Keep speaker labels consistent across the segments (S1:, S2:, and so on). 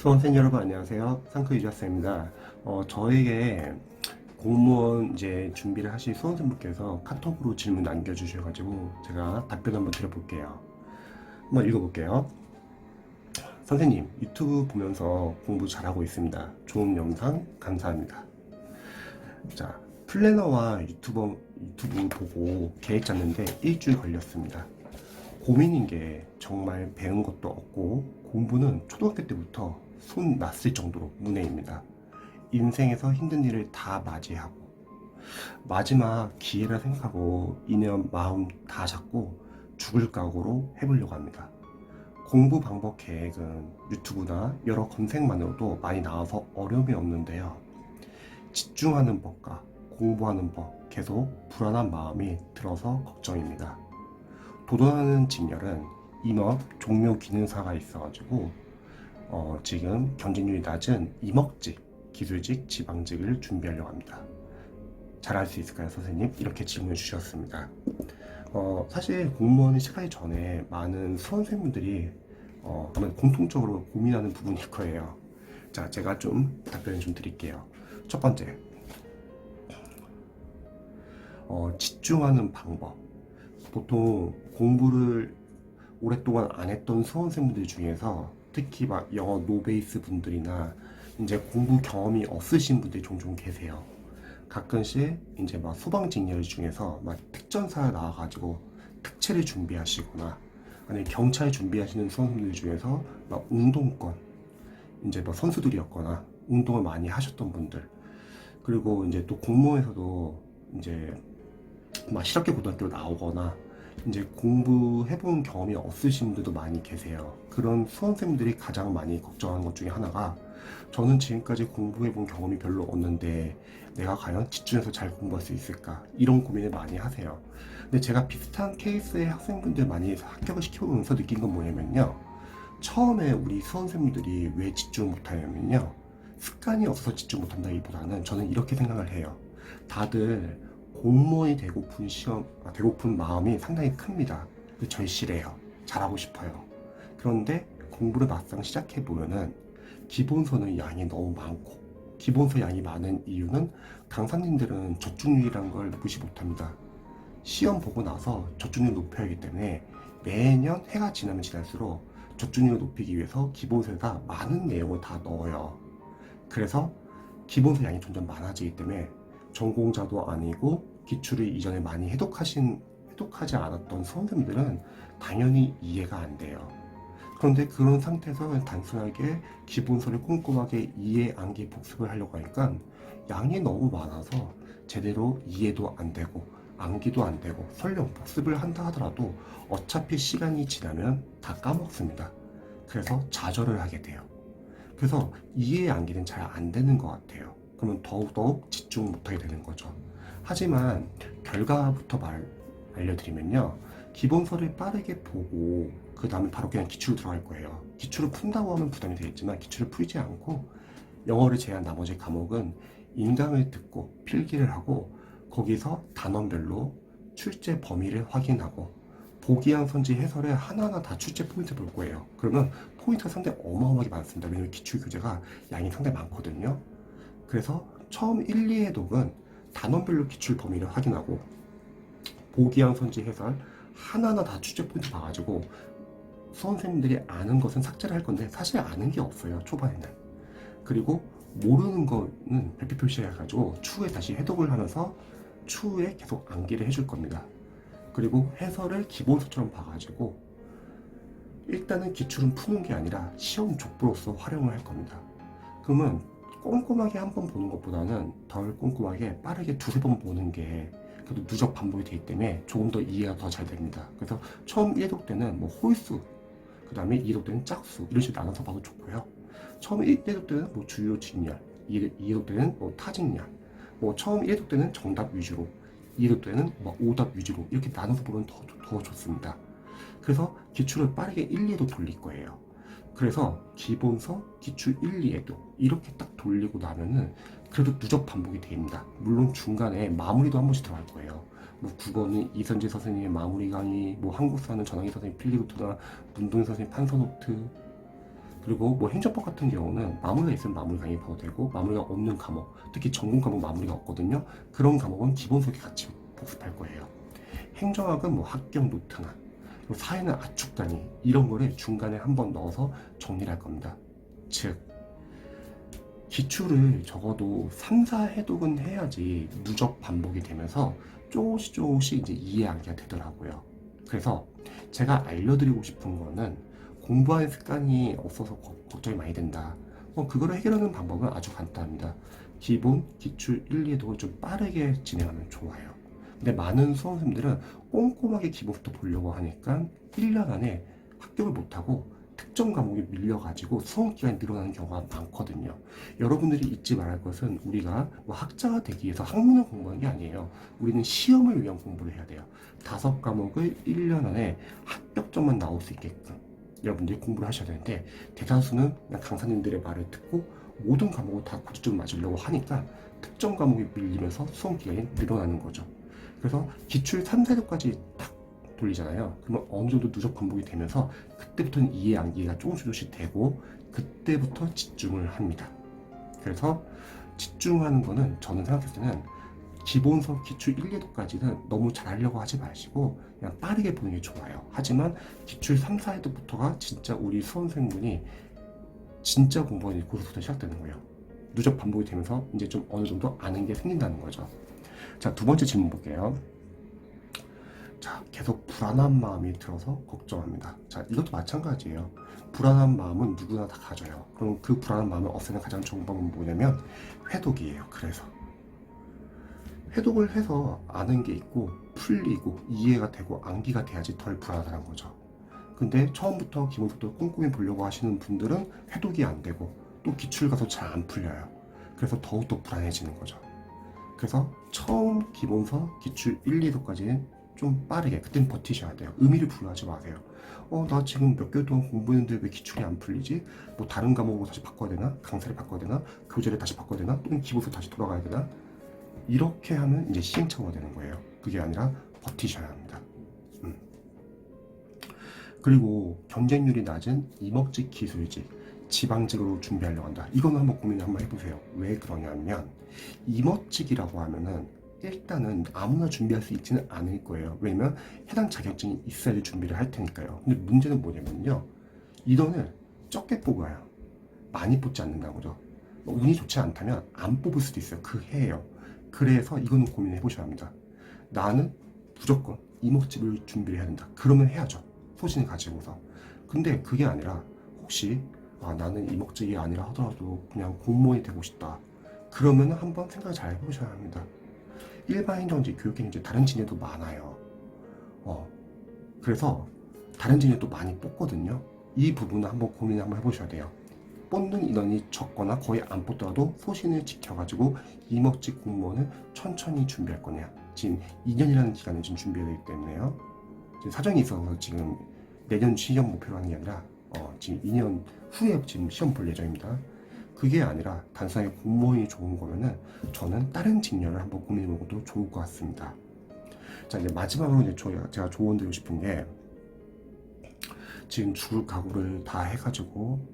S1: 수험생 여러분 안녕하세요. 상크 유자쌤입니다. 저에게 공무원 이제 준비를 하실 수험생분께서 카톡으로 질문 남겨주셔가지고 제가 답변 한번 드려볼게요. 한번 읽어볼게요. 선생님, 유튜브 보면서 공부 잘하고 있습니다. 좋은 영상 감사합니다. 자, 플래너와 유튜브 보고 계획 짰는데 일주일 걸렸습니다. 고민인 게 정말 배운 것도 없고 공부는 초등학교 때부터 손 났을 정도로 문해입니다. 인생에서 힘든 일을 다 맞이하고 마지막 기회라 생각하고 이년 마음 다 잡고 죽을 각오로 해보려고 합니다. 공부 방법 계획은 유튜브나 여러 검색만으로도 많이 나와서 어려움이 없는데요. 집중하는 법과 공부하는 법 계속 불안한 마음이 들어서 걱정입니다. 도전하는 직렬은 임업 종료 기능사가 있어가지고 지금 경쟁률이 낮은 임업직, 기술직, 지방직을 준비하려고 합니다. 잘할 수 있을까요, 선생님? 이렇게 질문을 주셨습니다. 사실 공무원을 시작하기 전에 많은 수험생분들이 아마 공통적으로 고민하는 부분일 거예요. 자, 제가 좀 답변을 좀 드릴게요. 첫 번째, 집중하는 방법. 보통 공부를 오랫동안 안 했던 수험생분들 중에서 특히 막 영어 노베이스 분들이나 이제 공부 경험이 없으신 분들이 종종 계세요. 가끔씩 이제 막 소방직렬 중에서 막 특전사 나와가지고 특채를 준비하시거나 아니면 경찰 준비하시는 수험생들 중에서 막 운동권 이제 뭐 선수들이었거나 운동을 많이 하셨던 분들, 그리고 이제 또 공무원에서도 이제 막 실업계 고등학교 나오거나 이제 공부해본 경험이 없으신 분들도 많이 계세요. 그런 수험생들이 가장 많이 걱정하는 것 중에 하나가, 저는 지금까지 공부해본 경험이 별로 없는데 내가 과연 집중해서 잘 공부할 수 있을까, 이런 고민을 많이 하세요. 근데 제가 비슷한 케이스의 학생분들 많이 합격을 시켜보면서 느낀 건 뭐냐면요, 처음에 우리 수험생분들이 왜 집중을 못하냐면요, 습관이 없어서 집중 못한다기보다는 저는 이렇게 생각을 해요. 다들 공무원이 되고픈 마음이 상당히 큽니다. 절실해요. 잘하고 싶어요. 그런데 공부를 막상 시작해보면은 기본서는 양이 너무 많고, 기본서 양이 많은 이유는 강사님들은 저중률이란 걸 무시 못합니다. 시험 보고 나서 저중률 높여야 하기 때문에 매년 해가 지나면 지날수록 저중률을 높이기 위해서 기본서에다 많은 내용을 다 넣어요. 그래서 기본서 양이 점점 많아지기 때문에 전공자도 아니고 기출을 이전에 많이 해독하지 않았던 수험생들은 당연히 이해가 안 돼요. 그런데 그런 상태에서 그냥 단순하게 기본서를 꼼꼼하게 이해, 암기, 복습을 하려고 하니까 양이 너무 많아서 제대로 이해도 안 되고 암기도 안 되고 설령 복습을 한다 하더라도 어차피 시간이 지나면 다 까먹습니다. 그래서 좌절을 하게 돼요. 그래서 이해, 암기는 잘 안 되는 것 같아요. 그러면 더욱더욱 집중 못하게 되는 거죠. 하지만 결과부터 알려드리면요, 기본서를 빠르게 보고 그 다음에 바로 그냥 기출로 들어갈 거예요. 기출을 푼다고 하면 부담이 되겠지만 기출을 풀지 않고 영어를 제외한 나머지 과목은 인강을 듣고 필기를 하고 거기서 단원별로 출제 범위를 확인하고 보기양 선지 해설에 하나하나 다 출제 포인트 볼 거예요. 그러면 포인트가 상당히 어마어마하게 많습니다. 왜냐면 기출 교재가 양이 상당히 많거든요. 그래서 처음 1, 2 해독은 단원별로 기출 범위를 확인하고 보기양 선지 해설 하나하나 다 출제 포인트 봐가지고 수험생들이 아는 것은 삭제를 할 건데 사실 아는 게 없어요, 초반에는. 그리고 모르는 거는 별표 표시해가지고 추후에 다시 해독을 하면서 추후에 계속 암기를 해줄 겁니다. 그리고 해설을 기본서처럼 봐가지고 일단은 기출은 푸는 게 아니라 시험 족보로서 활용을 할 겁니다. 그러면 꼼꼼하게 한 번 보는 것보다는 덜 꼼꼼하게 빠르게 두세 번 보는 게 그래도 누적 반복이 되기 때문에 조금 더 이해가 더 잘 됩니다. 그래서 처음 1회독 때는 뭐 홀수, 그 다음에 2회독 때는 짝수, 이런 식으로 나눠서 봐도 좋고요. 처음 1회독 때는 뭐 주요 직렬, 2회독 때는 뭐 타직렬, 뭐 처음 1회독 때는 정답 위주로, 2회독 때는 뭐 오답 위주로 이렇게 나눠서 보면 더 좋습니다. 그래서 기출을 빠르게 1, 2회독 돌릴 거예요. 그래서 기본서, 기출 1, 2회독 이렇게 딱 돌리고 나면은 그래도 누적 반복이 됩니다. 물론 중간에 마무리도 한 번씩 들어갈 거예요. 뭐 국어는 이선재 선생님의 마무리 강의, 뭐 한국사는 전학희 선생님 필기노트나 문동희 선생님 판서 노트, 그리고 뭐 행정법 같은 경우는 마무리가 있으면 마무리 강의 봐도 되고, 마무리가 없는 과목, 특히 전공 과목 마무리가 없거든요. 그런 과목은 기본 수업에 같이 복습할 거예요. 행정학은 뭐 합격 노트나, 그리고 사회는 압축 단위, 이런 거를 중간에 한번 넣어서 정리를 할 겁니다. 즉 기출을 적어도 3, 4회독은 해야지 누적 반복이 되면서 조금씩 이제 이해하기가 되더라고요. 그래서 제가 알려드리고 싶은 거는, 공부하는 습관이 없어서 걱정이 많이 된다. 그거를 해결하는 방법은 아주 간단합니다. 기본, 기출 1, 2회독을 좀 빠르게 진행하면 좋아요. 근데 많은 수험생들은 꼼꼼하게 기본부터 보려고 하니까 1년 안에 합격을 못하고 특정 과목이 밀려가지고 수험 기간이 늘어나는 경우가 많거든요. 여러분들이 잊지 말할 것은, 우리가 뭐 학자가 되기 위해서 학문을 공부하는 게 아니에요. 우리는 시험을 위한 공부를 해야 돼요. 5과목을 1년 안에 합격점만 나올 수 있게끔 여러분들이 공부를 하셔야 되는데, 대다수는 그냥 강사님들의 말을 듣고 모든 과목을 다 90점 맞으려고 하니까 특정 과목이 밀리면서 수험 기간이 늘어나는 거죠. 그래서 기출 3, 4교까지 딱 돌리잖아요. 그러면 어느 정도 누적 반복이 되면서 그때부터는 이해 암기가 조금씩 되고, 그때부터 집중을 합니다. 그래서 집중하는 거는, 저는 생각했을 때는 기본 수업 기출 1, 2도까지는 너무 잘하려고 하지 마시고 그냥 빠르게 보는 게 좋아요. 하지만 기출 3, 4회도부터가 진짜 우리 수험생분이 진짜 공부가 고소부터 시작되는 거예요. 누적 반복이 되면서 이제 좀 어느 정도 아는 게 생긴다는 거죠. 자, 두 번째 질문 볼게요. 자, 계속 불안한 마음이 들어서 걱정합니다. 자, 이것도 마찬가지예요. 불안한 마음은 누구나 다 가져요. 그럼 그 불안한 마음을 없애는 가장 좋은 방법은 뭐냐면 회독이에요. 그래서 회독을 해서 아는 게 있고 풀리고 이해가 되고 암기가 돼야지 덜 불안하다는 거죠. 근데 처음부터 기본부터 꼼꼼히 보려고 하시는 분들은 회독이 안 되고 또 기출 가서 잘 안 풀려요. 그래서 더욱더 불안해지는 거죠. 그래서 처음 기본서 기출 1, 2도까지는 좀 빠르게, 그땐 버티셔야 돼요. 의미를 부여하지 마세요. 나 지금 몇 개월 동안 공부했는데 왜 기출이 안 풀리지? 뭐 다른 과목으로 다시 바꿔야 되나? 강사를 바꿔야 되나? 교재를 다시 바꿔야 되나? 또는 기본서 다시 돌아가야 되나? 이렇게 하면 이제 시행착오가 되는 거예요. 그게 아니라 버티셔야 합니다. 그리고 경쟁률이 낮은 이목직 기술직, 지방직으로 준비하려고 한다. 이거는 한번 고민을 한번 해보세요. 왜 그러냐면, 이목직이라고 하면은 일단은 아무나 준비할 수 있지는 않을 거예요. 왜냐면 해당 자격증이 있어야지 준비를 할 테니까요. 근데 문제는 뭐냐면요, 인원을 적게 뽑아요. 많이 뽑지 않는다는 거죠. 운이 좋지 않다면 안 뽑을 수도 있어요. 그 해에요. 그래서 이거는 고민해 보셔야 합니다. 나는 무조건 이목집을 준비를 해야 된다. 그러면 해야죠. 소신을 가지고서. 근데 그게 아니라, 혹시 나는 이목직이 아니라 하더라도 그냥 공무원이 되고 싶다. 그러면 한번 생각을 잘 해보셔야 합니다. 일반 행정직, 교육행정직 다른 진로도 많아요. 그래서 다른 진로도 많이 뽑거든요. 이 부분은 한번 고민을 한번 해보셔야 돼요. 뽑는 인원이 적거나 거의 안 뽑더라도 소신을 지켜가지고 이목직 공무원을 천천히 준비할 거냐. 지금 2년이라는 기간을 지금 준비해야 되기 때문에요. 지금 사정이 있어서 지금 내년 시험 목표로 하는 게 아니라 지금 2년 후에 지금 시험 볼 예정입니다. 그게 아니라 단순하게 공무원이 좋은 거면은 저는 다른 직렬을 한번 고민해 보고도 좋을 것 같습니다. 자, 이제 마지막으로 이제 제가 조언 드리고 싶은 게, 지금 죽을 각오를 다 해가지고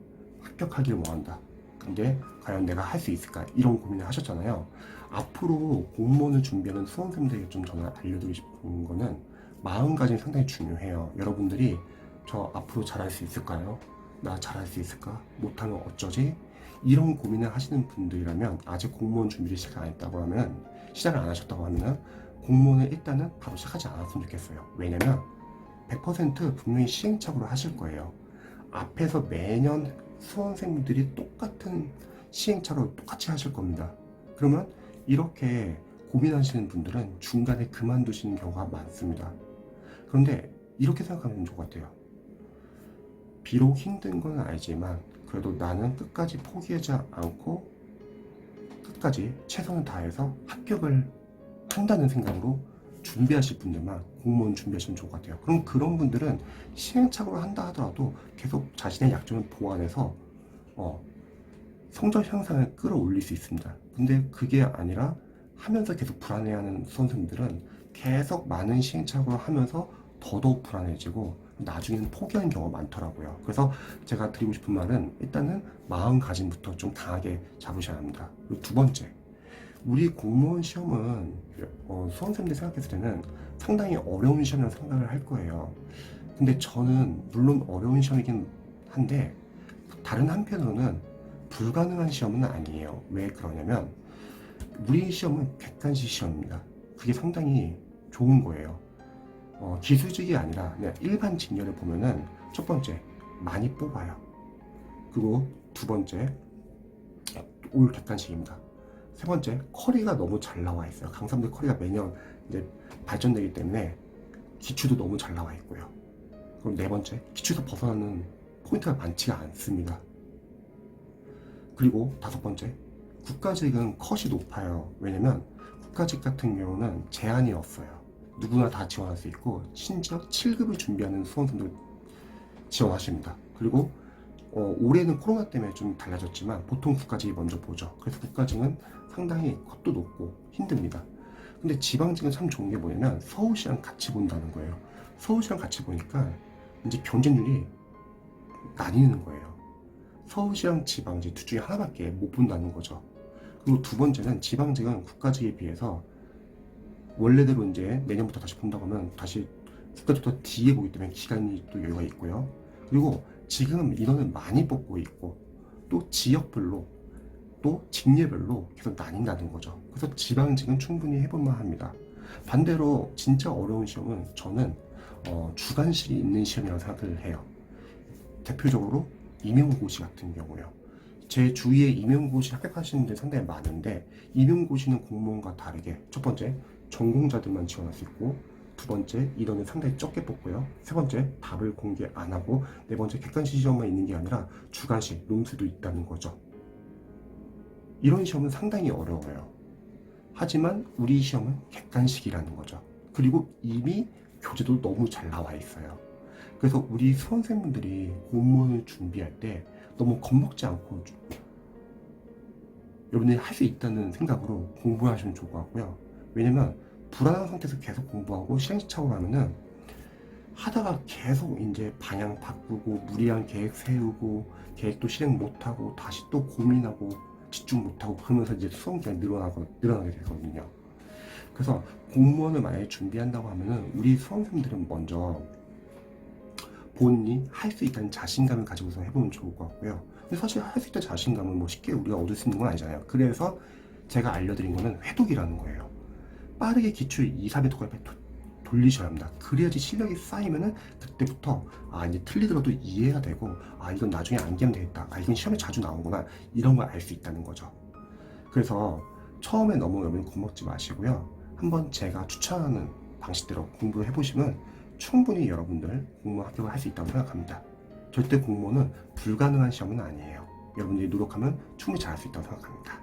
S1: 합격하기를 원한다. 근데 과연 내가 할 수 있을까? 이런 고민을 하셨잖아요. 앞으로 공무원을 준비하는 수험생들에게 좀 저는 알려드리고 싶은 거는, 마음가짐이 상당히 중요해요. 여러분들이 저 앞으로 잘할 수 있을까요? 나 잘할 수 있을까? 못하면 어쩌지? 이런 고민을 하시는 분들이라면, 아직 공무원 준비를 시작 안 했다고 하면, 시작을 안 하셨다고 하면 공무원을 일단은 바로 시작하지 않았으면 좋겠어요. 왜냐면 100% 분명히 시행착오를 하실 거예요. 앞에서 매년 수험생들이 똑같은 시행착오를 똑같이 하실 겁니다. 그러면 이렇게 고민하시는 분들은 중간에 그만두시는 경우가 많습니다. 그런데 이렇게 생각하면 좋을 것 같아요. 비록 힘든 건 알지만 그래도 나는 끝까지 포기하지 않고 끝까지 최선을 다해서 합격을 한다는 생각으로 준비하실 분들만 공무원 준비하시면 좋을 것 같아요. 그럼 그런 분들은 시행착오를 한다 하더라도 계속 자신의 약점을 보완해서 성적 향상을 끌어올릴 수 있습니다. 근데 그게 아니라 하면서 계속 불안해하는 수험생들은 계속 많은 시행착오를 하면서 더더욱 불안해지고 나중에는 포기하는 경우가 많더라고요. 그래서 제가 드리고 싶은 말은 일단은 마음가짐부터 좀 강하게 잡으셔야 합니다. 그리고 두 번째, 우리 공무원 시험은 수험생들이 생각했을 때는 상당히 어려운 시험이라고 생각을 할 거예요. 근데 저는 물론 어려운 시험이긴 한데 다른 한편으로는 불가능한 시험은 아니에요. 왜 그러냐면 우리 시험은 객관식 시험입니다. 그게 상당히 좋은 거예요. 기술직이 아니라 그냥 일반 직렬을 보면은 첫 번째 많이 뽑아요. 그리고 두 번째 올 객관식입니다. 세 번째 커리가 너무 잘 나와 있어요. 강사분들 커리가 매년 이제 발전되기 때문에 기출도 너무 잘 나와 있고요. 그럼 네 번째 기출에서 벗어나는 포인트가 많지가 않습니다. 그리고 다섯 번째 국가직은 컷이 높아요. 왜냐면 국가직 같은 경우는 제한이 없어요. 누구나 다 지원할 수 있고 심지어 7급을 준비하는 수험생도 지원하십니다. 그리고 올해는 코로나 때문에 좀 달라졌지만 보통 국가직이 먼저 보죠. 그래서 국가직은 상당히 컷도 높고 힘듭니다. 근데 지방직은 참 좋은 게 뭐냐면 서울시랑 같이 본다는 거예요. 서울시랑 같이 보니까 이제 경쟁률이 나뉘는 거예요. 서울시랑 지방직 둘 중에 하나밖에 못 본다는 거죠. 그리고 두 번째는 지방직은 국가직에 비해서 원래대로 이제 내년부터 다시 본다고 하면 다시 국가직보다 뒤에 보기 때문에 기간이 또 여유가 있고요. 그리고 지금 인원을 많이 뽑고 있고 또 지역별로 또 직례별로 계속 나뉜다는 거죠. 그래서 지방직은 충분히 해볼만 합니다. 반대로 진짜 어려운 시험은 저는 주관식이 있는 시험이라고 생각을 해요. 대표적으로 임용고시 같은 경우요. 제 주위에 임용고시 합격하시는 데 상당히 많은데 임용고시는 공무원과 다르게 첫 번째 전공자들만 지원할 수 있고 두 번째 인원을 상당히 적게 뽑고요. 세 번째 답을 공개 안 하고 네 번째 객관식 시험만 있는 게 아니라 주관식 논술도 있다는 거죠. 이런 시험은 상당히 어려워요. 하지만 우리 시험은 객관식이라는 거죠. 그리고 이미 교재도 너무 잘 나와 있어요. 그래서 우리 수험생분들이 공무원을 준비할 때 너무 겁먹지 않고 여러분들이 할 수 있다는 생각으로 공부하시면 좋을 것 같고요. 왜냐면 불안한 상태에서 계속 공부하고 시행착오를 하면은 하다가 계속 이제 방향 바꾸고 무리한 계획 세우고 계획도 실행 못하고 다시 또 고민하고 집중 못하고 그러면서 이제 수험 기간이 늘어나게 되거든요. 그래서 공무원을 만약에 준비한다고 하면은 우리 수험생들은 먼저 본인이 할 수 있다는 자신감을 가지고서 해보면 좋을 것 같고요. 근데 사실 할 수 있다는 자신감은 뭐 쉽게 우리가 얻을 수 있는 건 아니잖아요. 그래서 제가 알려드린 거는 회독이라는 거예요. 빠르게 기출 2, 3회독을 돌리셔야 합니다. 그래야지 실력이 쌓이면은 그때부터 이제 틀리더라도 이해해야 되고 이건 나중에 암기하면 되겠다. 이건 시험에 자주 나오구나. 이런 걸 알 수 있다는 거죠. 그래서 처음에 너무 여러분 겁먹지 마시고요. 한번 제가 추천하는 방식대로 공부를 해보시면 충분히 여러분들 공무원 합격을 할 수 있다고 생각합니다. 절대 공무원은 불가능한 시험은 아니에요. 여러분들이 노력하면 충분히 잘할 수 있다고 생각합니다.